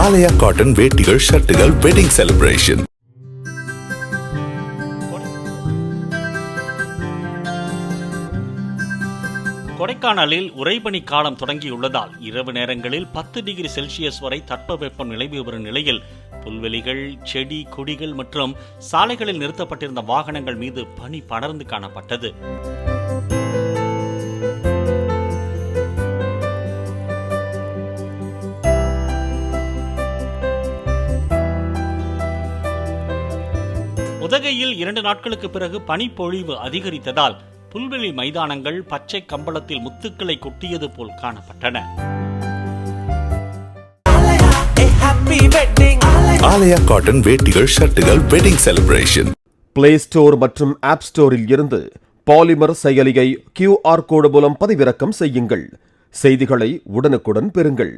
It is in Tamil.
ஆலயா காட்டன் வேட்டிகள் ஷர்ட்டுகள் வெட்டிங் செலிப்ரேஷன். கொடைக்கானலில் உறைபனி காலம் தொடங்கியுள்ளதால் இரவு நேரங்களில் 10 டிகிரி செல்சியஸ் வரை தட்பவெப்பம் நிலவி வரும் நிலையில் புல்வெளிகள், செடி, கொடிகள் மற்றும் சாலைகளில் நிறுத்தப்பட்டிருந்த வாகனங்கள் மீது பனி படர்ந்து காணப்பட்டது. உதகையில் 2 நாட்களுக்கு பிறகு பனிப்பொழிவு அதிகரித்ததால் புல்வெளி மைதானங்கள் பச்சை கம்பளத்தில் முத்துக்களை கொட்டியது போல் காணப்பட்டன. ஆலயா காட்டன் வேட்டிகள் ஷர்ட்டுகள் வெட்டிங் செலிப்ரேஷன். பிளே ஸ்டோர் மற்றும் ஆப் ஸ்டோரில் இருந்து பாலிமர் செயலியை QR கோடு மூலம் பதிவிறக்கம் செய்யுங்கள். செய்திகளை உடனுக்குடன் பெறுங்கள்.